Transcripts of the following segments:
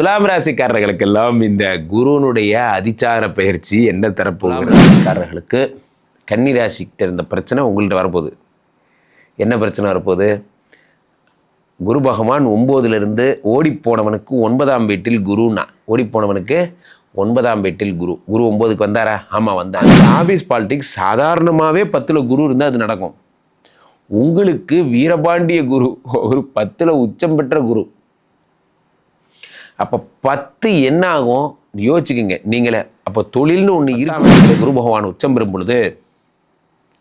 துலாம் ராசிக்காரர்களுக்கெல்லாம் இந்த குருனுடைய அதிச்சார பயிற்சி என்ன தரப்போகிறார்களுக்கு கன்னி ராசிக்கிட்ட இருந்த பிரச்சனை உங்கள்கிட்ட வரப்போகுது. என்ன பிரச்சனை வரப்போகுது? குரு பகவான் 9லிருந்து ஓடிப்போனவனுக்கு 9ஆம் வீட்டில் குருன்னா, ஓடிப்போனவனுக்கு 9ஆம் வீட்டில் குரு. குரு 9க்கு வந்தாரா? ஆமாம் வந்தார். ஆபீஸ் பாலிடிக்ஸ் சாதாரணமாகவே 10ல் குரு இருந்தால் அது நடக்கும். உங்களுக்கு வீரபாண்டிய குரு ஒரு 10ல் உச்சம் பெற்ற குரு. அப்போ 10 என்ன ஆகும் யோசிச்சுக்கோங்க நீங்களே. அப்போ தொழில்னு ஒன்று இருக்கு. குரு பகவான் உச்சம் பெறும் பொழுது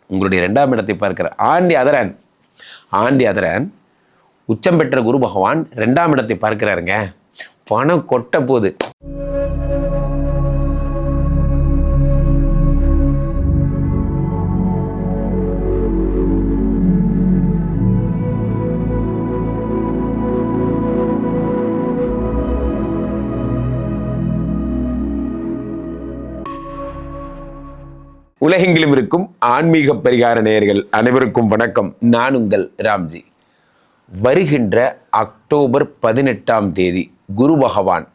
உங்களுடைய 2ஆம் இடத்தை பார்க்கிற ஆண்டி அதரன் உச்சம் பெற்ற குரு பகவான் 2ஆம் இடத்தை பார்க்கிறாருங்க. பணம் கொட்ட போகுது. உலகெங்கிலும் இருக்கும் ஆன்மீக பரிகார நேயர்கள் அனைவருக்கும் வணக்கம். நான் உங்கள் ராம்ஜி. வருகின்ற அக்டோபர் 18ஆம் தேதி குரு பகவான்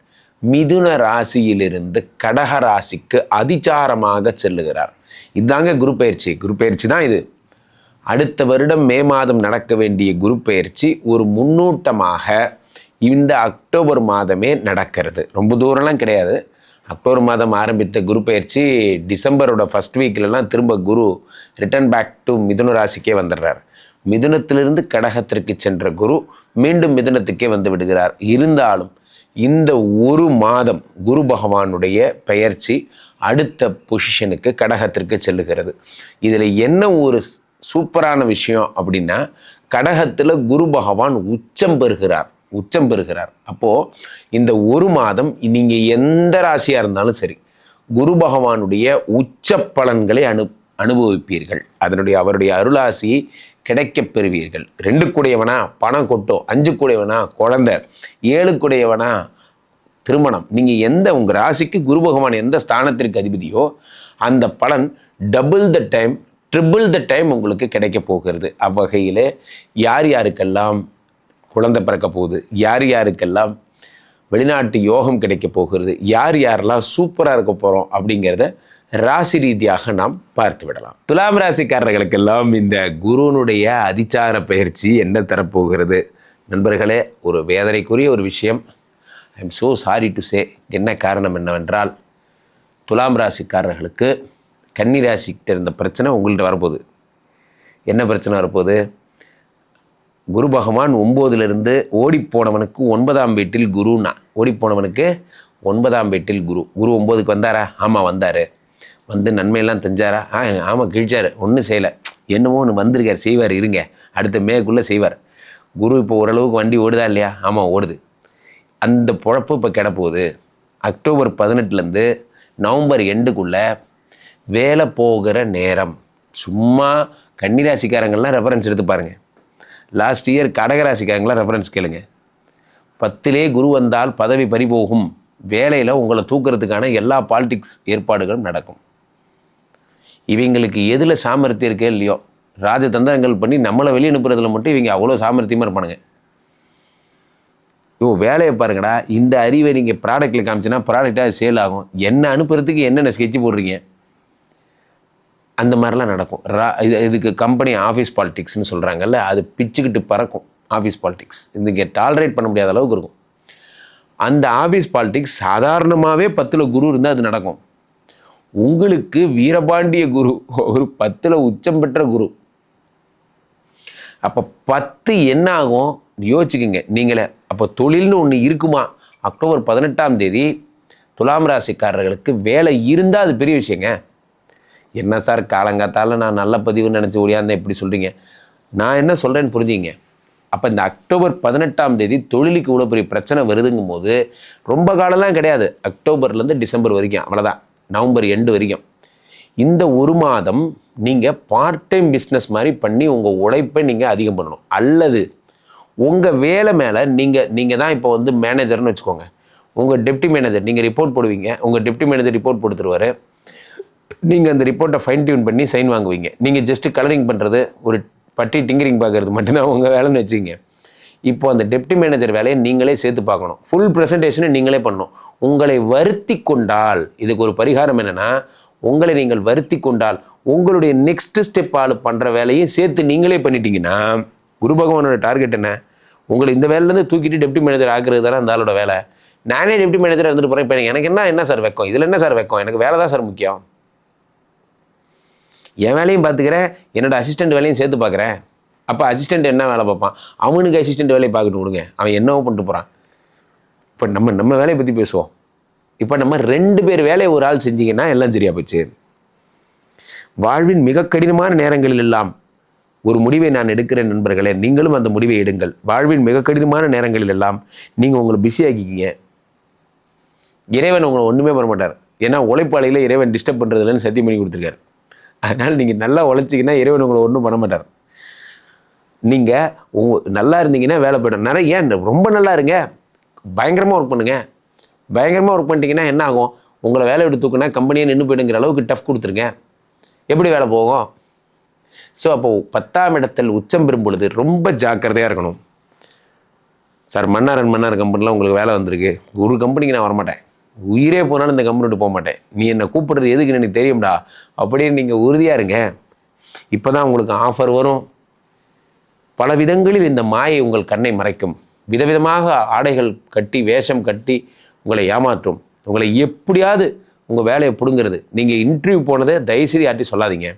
மிதுன ராசியிலிருந்து கடக ராசிக்கு அதிசாரமாக செல்லுகிறார். இதுதாங்க குரு பயிற்சி. குரு பயிற்சி தான் இது. அடுத்த வருடம் மே மாதம் நடக்க வேண்டிய குரு பயிற்சி ஒரு முன்னூட்டமாக இந்த அக்டோபர் மாதமே நடக்கிறது. ரொம்ப தூரம்லாம் கிடையாது. அக்டோபர் மாதம் ஆரம்பித்த குரு பயிற்சி டிசம்பரோட ஃபர்ஸ்ட் வீக்லலாம் திரும்ப குரு ரிட்டர்ன் பேக் டு மிதுன ராசிக்கே வந்துடுறார். மிதுனத்திலிருந்து கடகத்திற்கு சென்ற குரு மீண்டும் மிதுனத்துக்கே வந்து விடுகிறார். இருந்தாலும் இந்த ஒரு மாதம் குரு பகவானுடைய பெயர்ச்சி அடுத்த பொசிஷனுக்கு கடகத்திற்கு செல்லுகிறது. இதில் என்ன ஒரு சூப்பரான விஷயம் அப்படின்னா, கடகத்தில் குரு பகவான் உச்சம் பெறுகிறார். அப்போது இந்த ஒரு மாதம் நீங்கள் எந்த ராசியாக இருந்தாலும் சரி, குரு பகவானுடைய உச்ச பலன்களை அனுபவிப்பீர்கள். அவருடைய அருளாசியை கிடைக்கப் பெறுவீர்கள். 2 கூடையவனா பணம் கொட்டும், 5 கூடையவனா குழந்தை, 7 கூடையவனா திருமணம். நீங்கள் உங்கள் ராசிக்கு குரு பகவான் எந்த ஸ்தானத்திற்கு அதிபதியோ அந்த பலன் double the time, triple the time உங்களுக்கு கிடைக்க போகிறது. அவ்வகையில் யாருக்கெல்லாம் குழந்தை பிறக்க போகுது, யாருக்கெல்லாம் வெளிநாட்டு யோகம் கிடைக்க போகிறது, யாரெல்லாம் சூப்பராக இருக்க போகிறோம் அப்படிங்கிறத ராசி ரீதியாக நாம் பார்த்து விடலாம். துலாம் ராசிக்காரர்களுக்கெல்லாம் இந்த குருனுடைய அதிச்சார பயிற்சி என்ன தரப்போகிறது நண்பர்களே? ஒரு வேதனைக்குரிய ஒரு விஷயம். I am so sorry to say. என்ன காரணம் என்னவென்றால், துலாம் ராசிக்காரர்களுக்கு கன்னி ராசிக்கிட்ட இருந்த பிரச்சனை உங்கள்கிட்ட வரப்போகுது. என்ன பிரச்சனை வரப்போகுது? குரு பகவான் 9லிருந்து ஓடிப்போனவனுக்கு 9ஆம் வீட்டில் குருன்னா, ஓடிப்போனவனுக்கு 9ஆம் வீட்டில் குரு. குரு 9க்கு வந்தாரா? ஆமாம் வந்தார். வந்து நன்மையெல்லாம் செஞ்சாரா? ஆமாம் கிழிச்சார். ஒன்றும் செய்யலை, என்னமோ ஒன்று வந்திருக்கார், செய்வார், இருங்க அடுத்த மேற்குள்ளே செய்வார். குரு இப்போ ஓரளவுக்கு வண்டி ஓடுதா இல்லையா? ஆமாம் ஓடுது. அந்த பொழப்பு இப்போ கிடப்போகுது. அக்டோபர் 18லேருந்து நவம்பர் எண்டுக்குள்ளே வேலை போகிற நேரம். சும்மா கன்னிராசிக்காரங்கள்லாம் ரெஃபரன்ஸ் எடுத்து பாருங்கள். லாஸ்ட் இயர் கடகராசிக்காரங்களாம் ரெஃபரன்ஸ் கேளுங்க. 10லே குரு வந்தால் பதவி பறிபோகும். வேலையில் உங்களை தூக்கிறதுக்கான எல்லா பாலிடிக்ஸ் ஏற்பாடுகளும் நடக்கும். இவங்களுக்கு எதில் சாமர்த்தியம் இருக்கே இல்லையோ, ராஜதந்திரங்கள் பண்ணி நம்மளை வெளியே அனுப்புறதுல மட்டும் இவங்க அவ்வளோ சாமர்த்தியமாக இருப்பானுங்க. வேலையை பாருங்கடா, இந்த அறிவை நீங்கள் ப்ராடக்ட்டில் காமிச்சுன்னா ப்ராடக்டாக சேல் ஆகும். என்ன அனுப்புறதுக்கு என்னென்ன ஸ்கெட்சு போடுறீங்க, அந்த மாதிரிலாம் நடக்கும். இதுக்கு கம்பெனி ஆஃபீஸ் பாலிடிக்ஸ்னு சொல்கிறாங்கல்ல, அது பிச்சுக்கிட்டு பறக்கும். ஆஃபீஸ் பாலிடிக்ஸ் இங்கே டாலரேட் பண்ண முடியாத அளவுக்கு இருக்கும். அந்த ஆஃபீஸ் பாலிடிக்ஸ் சாதாரணமாகவே 10ல் குரு இருந்தால் அது நடக்கும். உங்களுக்கு வீரபாண்டிய குரு ஒரு 10ல் உச்சம் பெற்ற குரு. அப்போ 10 என்ன ஆகும் யோசிச்சுக்கோங்க நீங்களே. அப்போ தொழில்னு ஒன்று இருக்குமா? அக்டோபர் 18ஆம் தேதி துலாம் ராசிக்காரர்களுக்கு வேலை இருந்தால் அது பெரிய விஷயங்க. என்ன சார் காலங்காத்தால் நான் நல்ல பதிவுன்னு நினச்சி ஓடியாந்தேன் இப்படி சொல்கிறீங்க. நான் என்ன சொல்கிறேன்னு புரிஞ்சுங்க. அப்போ இந்த அக்டோபர் 18ஆம் தேதி தொழிலுக்கு இவ்வளோ பெரிய பிரச்சனை வருதுங்கும் போது ரொம்ப காலம்லாம் கிடையாது. அக்டோபர்லேருந்து டிசம்பர் வரைக்கும், அவ்வளோதான், நவம்பர் எண்டு வரைக்கும். இந்த ஒரு மாதம் நீங்கள் பார்ட் டைம் பிஸ்னஸ் மாதிரி பண்ணி உங்கள் உழைப்பை நீங்கள் அதிகம் பண்ணணும். அல்லது உங்கள் வேலை மேலே நீங்கள் தான் இப்போ வந்து மேனேஜர்னு வச்சுக்கோங்க. உங்கள் டெப்டி மேனேஜர், நீங்கள் ரிப்போர்ட் போடுவீங்க, உங்கள் டெப்டி மேனேஜர் ரிப்போர்ட் கொடுத்துருவார். நீங்கள் அந்த ரிப்போர்ட்டை ஃபைன் டியூன் பண்ணி சைன் வாங்குவீங்க. நீங்கள் ஜஸ்ட்டு கலரிங் பண்ணுறது, ஒரு பட்டி டிங்கரிங் பார்க்குறது மட்டும்தான் உங்கள் வேலைன்னு வச்சுக்கிங்க. இப்போ அந்த டெப்டி மேனேஜர் வேலையை நீங்களே சேர்த்து பார்க்கணும். ஃபுல் ப்ரெசன்டேஷனை நீங்களே பண்ணணும். உங்களை வருத்தி கொண்டால் இதுக்கு ஒரு பரிகாரம் என்னென்னா, உங்களை நீங்கள் வருத்தி கொண்டால் உங்களுடைய நெக்ஸ்ட் ஸ்டெப் ஆள் பண்ணுற வேலையை சேர்த்து நீங்களே பண்ணிட்டீங்கன்னா, குரு பகவானோட டார்கெட் என்ன? உங்களை இந்த வேலையிலேருந்து தூக்கிட்டு டெப்டி மேனேஜர் ஆக்குறது தானே அந்த ஆளோட வேலை. நானே டெப்டி மேனேஜராக இருந்துட்டு போகிறேன், இப்போ எனக்கு என்ன சார் வெக்கம்? இதில் என்ன சார் வெக்கம்? எனக்கு வேலை தான் சார் முக்கியம். என் வேலையும் பார்த்துக்கிறேன், என்னோடய அசிஸ்டண்ட் வேலையும் சேர்த்து பார்க்குறேன். அப்போ அசிஸ்டண்ட் என்ன வேலை பார்ப்பான்? அவனுக்கு அசிஸ்டண்ட் வேலையை பார்க்கட்டு கொடுங்க, அவன் என்னவோ பண்ணிட்டு போகிறான். இப்போ நம்ம வேலையை பற்றி பேசுவோம். இப்போ நம்ம 2 பேர் வேலையை ஒரு ஆள் செஞ்சிங்கன்னா எல்லாம் சரியாக போச்சு. வாழ்வின் மிக கடினமான நேரங்களில் எல்லாம் ஒரு முடிவை நான் எடுக்கிறேன் நண்பர்களே, நீங்களும் அந்த முடிவை எடுங்கள். வாழ்வின் மிக கடினமான நேரங்களில் எல்லாம் நீங்கள் உங்களை பிஸியாக்கிக்கிங்க. இறைவன் உங்களை ஒன்றுமே பண்ண மாட்டார். ஏன்னா உழைப்பாளியில் இறைவன் டிஸ்டர்ப் பண்ணுறதுலன்னு சத்தியம் பண்ணி கொடுத்துருக்காரு. அதனால் நீங்கள் நல்லா உழைச்சிங்கன்னா இறைவன் உங்களை ஒன்றும் பண்ண மாட்டார். நீங்கள் நல்லா இருந்தீங்கன்னா வேலை போய்டும். நிறைய ரொம்ப நல்லா இருங்க, பயங்கரமாக ஒர்க் பண்ணுங்கள். பயங்கரமாக ஒர்க் பண்ணிட்டீங்கன்னா என்ன ஆகும்? உங்களை வேலை விட்டு தூக்குனா கம்பெனியை நின்று போயிடுங்கிற அளவுக்கு டஃப் கொடுத்துருங்க. எப்படி வேலை போகும்? ஸோ அப்போது 10ஆம் இடத்தில் உச்சம் பெறும் பொழுது ரொம்ப ஜாக்கிரதையாக இருக்கணும். சார் மன்னார் கம்பெனிலாம் உங்களுக்கு வேலை வந்திருக்கு, ஒரு கம்பெனிக்கு நான் வரமாட்டேன், உயிரே போனாலும் இந்த கம்பெனி விட்டு போக மாட்டேன், நீ என்னை கூப்பிடுறது எதுக்குன்னு எனக்கு தெரியும்டா அப்படின்னு நீங்கள் உறுதியாக இருங்க. இப்போ தான் உங்களுக்கு ஆஃபர் வரும். பல விதங்களில் இந்த மாயை உங்கள் கண்ணை மறைக்கும். விதவிதமாக ஆடைகள் கட்டி வேஷம் கட்டி உங்களை ஏமாற்றும். உங்களை எப்படியாவது உங்கள் வேலையை பிடுங்கிறது. நீங்கள் இன்டர்வியூ போனதை தயவுசெய்து யார்ட்டையும் சொல்லாதீங்க.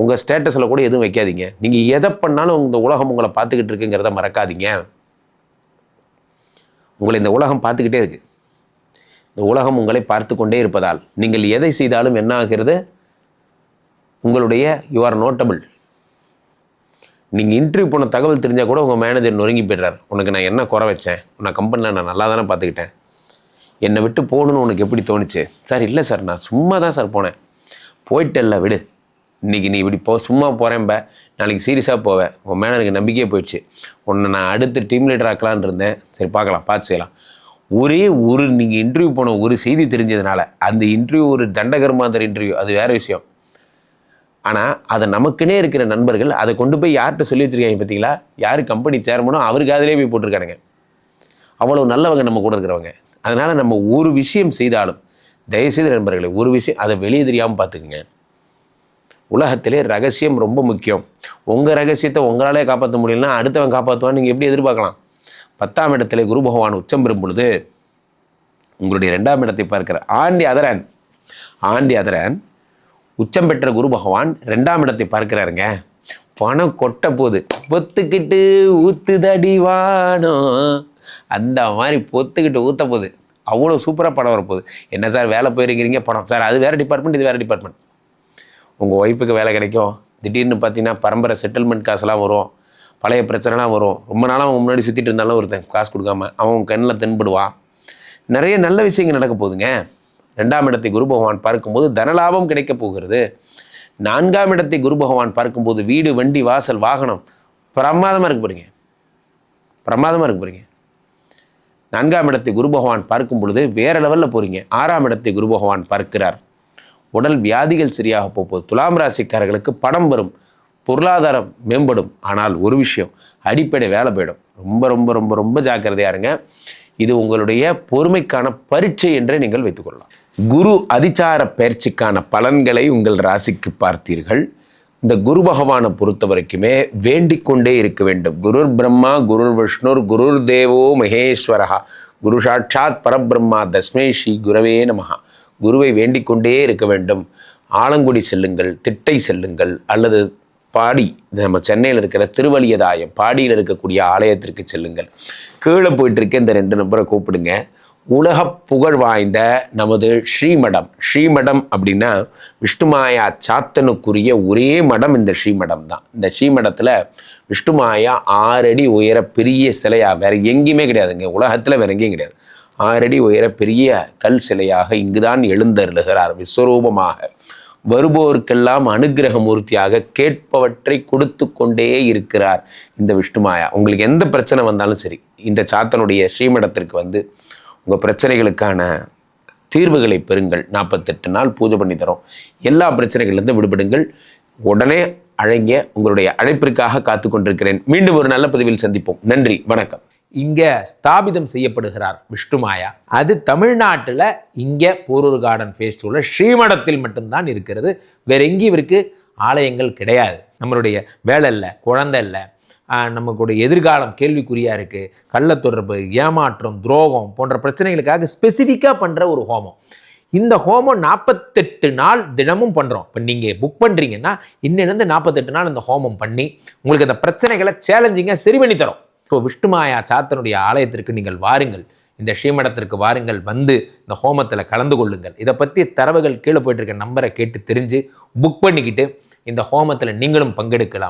உங்கள் ஸ்டேட்டஸில் கூட எதுவும் வைக்காதீங்க. நீங்கள் எதை பண்ணாலும் இந்த உலகம் உங்களை பார்த்துக்கிட்டு இருக்குங்கிறத மறக்காதீங்க. உங்களை இந்த உலகம் பார்த்துக்கிட்டே இருக்குது. இந்த உலகம் உங்களை பார்த்து கொண்டே இருப்பதால் நீங்கள் எதை செய்தாலும் என்ன ஆகிறது? உங்களுடைய யூ ஆர் நோட்டபிள். நீங்கள் இன்டர்வியூ போன தகவல் தெரிஞ்சால் கூட உங்கள் மேனேஜர் நொறுங்கி போய்ட்றார். உனக்கு நான் என்ன குறை வச்சேன்? உன்னை கம்பெனியில் நான் நல்லா தானே பார்த்துக்கிட்டேன், என்னை விட்டு போகணுன்னு உனக்கு எப்படி தோணுச்சு? சார் இல்லை சார், நான் சும்மா தான் சார் போனேன். போயிட்டல்ல விடு, இன்றைக்கி நீ இப்படி சும்மா போகிறேன்ப, நாளைக்கு சீரியஸாக போவேன். உன் மேலே எனக்கு நம்பிக்கையே போயிடுச்சு. உன்னை நான் அடுத்து டீம் லீடர் ஆக்கலான்னு இருந்தேன். சரி பார்க்கலாம், பார்த்து செய்யலாம். ஒரே ஒரு நீங்கள் இன்டர்வியூ போன ஒரு செய்தி தெரிஞ்சதுனால அந்த இன்டர்வியூ ஒரு தண்டகர்மாந்தர் இன்டர்வியூ, அது வேறு விஷயம். ஆனால் அதை நமக்குன்னே இருக்கிற நண்பர்கள் அதை கொண்டு போய் யார்கிட்ட சொல்லி வச்சுருக்காங்க பார்த்தீங்களா? யார் கம்பெனி சேர்மனோ அவருக்கு அதிலே போய் போட்டிருக்கானுங்க. அவ்வளோ நல்லவங்க நம்ம கூட இருக்கிறவங்க. அதனால் நம்ம ஒரு விஷயம் செய்தாலும் தயவுசெய்து நண்பர்களை ஒரு விஷயம் அதை வெளியே தெரியாமல் பார்த்துக்குங்க. உலகத்திலே ரகசியம் ரொம்ப முக்கியம். உங்கள் ரகசியத்தை உங்களாலே காப்பாற்ற முடியலன்னா அடுத்தவன் காப்பாற்றுவான்னு நீங்கள் எப்படி எதிர்பார்க்கலாம்? 10ஆம் இடத்திலே குரு பகவான் உச்சம் பெறும் பொழுது உங்களுடைய 2ஆம் இடத்தை பார்க்கிற ஆண்டி அதரன் உச்சம் பெற்ற குரு பகவான் 2ஆம் இடத்தை பார்க்கிறாருங்க. பணம் கொட்ட போகுது. பொத்துக்கிட்டு ஊத்துதடி வானம், அந்த மாதிரி பொத்துக்கிட்டு ஊற்ற போகுது. அவ்வளோ சூப்பராக படம் வரப்போகுது. என்ன சார் வேலை போயிருக்கிறீங்க, படம் சார் அது வேறு டிபார்ட்மெண்ட், இது வேறு டிபார்ட்மெண்ட். உங்கள் ஒய்ஃபுக்கு வேலை கிடைக்கும். திடீர்னு பார்த்தீங்கன்னா பரம்பரை செட்டில்மெண்ட் காசுலாம் வரும், பழைய பிரச்சனைலாம் வரும். ரொம்ப நாளாக அவன் முன்னாடி சுற்றிட்டு இருந்தாலும் ஒருத்தன் காசு கொடுக்காம அவன் கண்ணில் தென்படுவான். நிறைய நல்ல விஷயங்கள் நடக்க போகுதுங்க. 2ஆம் இடத்தை குரு பகவான் பார்க்கும்போது தனலாபம் கிடைக்க போகிறது. 4ஆம் இடத்தை குரு பகவான் பார்க்கும்போது வீடு, வண்டி, வாசல், வாகனம் பிரமாதமாக இருக்க போகிறீங்க. 4ஆம் இடத்தை குரு பகவான் பார்க்கும் பொழுது வேறு லெவலில் போகிறீங்க. 6ஆம் இடத்தை குரு பகவான் பார்க்கிறார். உடல் வியாதிகள் சரியாக போகுது. துலாம் ராசிக்காரர்களுக்கு பணம் வரும், பொருளாதாரம் மேம்படும். ஆனால் ஒரு விஷயம், அடிப்படை வேலை போயிடும். ரொம்ப ரொம்ப ரொம்ப ரொம்ப ஜாக்கிரதையாக இருங்க. இது உங்களுடைய பொறுமைக்கான பரீட்சை என்றே நீங்கள் வைத்துக்கொள்ளலாம். குரு அதிச்சார பயிற்சிக்கான பலன்களை உங்கள் ராசிக்கு பார்த்தீர்கள். இந்த குரு பகவானை பொறுத்த வரைக்குமே வேண்டிக் கொண்டே இருக்க வேண்டும். குருர் பிரம்மா குருர் விஷ்ணுர் குருர் தேவோ மகேஸ்வரஹா குரு சாட்சாத் பரபிரம்மா தஸ்மை ஸ்ரீ குரவே நமஹா. குருவை வேண்டிக் கொண்டே இருக்க வேண்டும். ஆலங்குடி செல்லுங்கள், திட்டை செல்லுங்கள், அல்லது பாடி, நம்ம சென்னையில் இருக்கிற திருவலியதாயம் பாடியில் இருக்கக்கூடிய ஆலயத்திற்கு செல்லுங்கள். கீழே போயிட்டுருக்க இந்த 2 நம்பரை கூப்பிடுங்க. உலக புகழ் வாய்ந்த நமது ஸ்ரீமடம் அப்படின்னா விஷ்ணுமாயா சாத்தனுக்குரிய ஒரே மடம் இந்த ஸ்ரீமடம் தான். இந்த ஸ்ரீமடத்தில் விஷ்ணுமாயா 6 அடி உயர பெரிய சிலையாக வேறு எங்கேயுமே கிடையாதுங்க, உலகத்தில் வேறு எங்கேயும் கிடையாது. 6 அடி உயர பெரிய கல் சிலையாக இங்குதான் எழுந்தருளுகிறார் விஸ்வரூபமாக. வருபோருக்கெல்லாம் அனுகிரக மூர்த்தியாக கேட்பவற்றை கொடுத்து கொண்டே இருக்கிறார் இந்த விஷ்ணுமாயா. உங்களுக்கு எந்த பிரச்சனை வந்தாலும் சரி, இந்த சாத்தனுடைய ஸ்ரீமடத்திற்கு வந்து உங்கள் பிரச்சனைகளுக்கான தீர்வுகளை பெறுங்கள். 48 நாள் பூஜை பண்ணி தரோம். எல்லா பிரச்சனைகள்லேருந்து விடுபடுங்கள். உடனே அழைங்க. உங்களுடைய அழைப்பிற்காக காத்து கொண்டிருக்கிறேன். மீண்டும் ஒரு நல்ல பதிவில் சந்திப்போம். நன்றி, வணக்கம். இங்கே ஸ்தாபிதம் செய்யப்படுகிறார் விஷ்ணுமாயா. அது தமிழ்நாட்டில் இங்கே போரூர் கார்டன் ஃபேஸ் 2ல ஸ்ரீமடத்தில் மட்டும்தான் இருக்கிறது. வேற எங்கேயும் இவருக்கு ஆலயங்கள் கிடையாது. நம்மளுடைய வேலை இல்லை, குழந்தை இல்லை, நமக்குடைய எதிர்காலம் கேள்விக்குறியாக இருக்குது, கள்ள தொடர்பு, ஏமாற்றம், துரோகம் போன்ற பிரச்சனைகளுக்காக ஸ்பெசிஃபிக்காக பண்ணுற ஒரு ஹோமம். இந்த ஹோமம் 48 நாள் தினமும் பண்ணுறோம். இப்போ நீங்கள் புக் பண்ணுறீங்கன்னா இன்னிலிருந்து 48 நாள் இந்த ஹோமம் பண்ணி உங்களுக்கு அந்த பிரச்சனைகளை சேலஞ்சிங்காக சரி பண்ணி தரோம். ஸோ விஷ்ணுமாயா சாத்தனுடைய ஆலயத்திற்கு நீங்கள் வாருங்கள், இந்த ஸ்ரீமடத்திற்கு வாருங்கள், வந்து இந்த ஹோமத்தில் கலந்து கொள்ளுங்கள். இதை பற்றி தரவுகள் கீழே போயிட்டு இருக்க நம்பரை கேட்டு தெரிஞ்சு புக் பண்ணிக்கிட்டு இந்த ஹோமத்தில் நீங்களும் பங்கெடுக்கலாம்.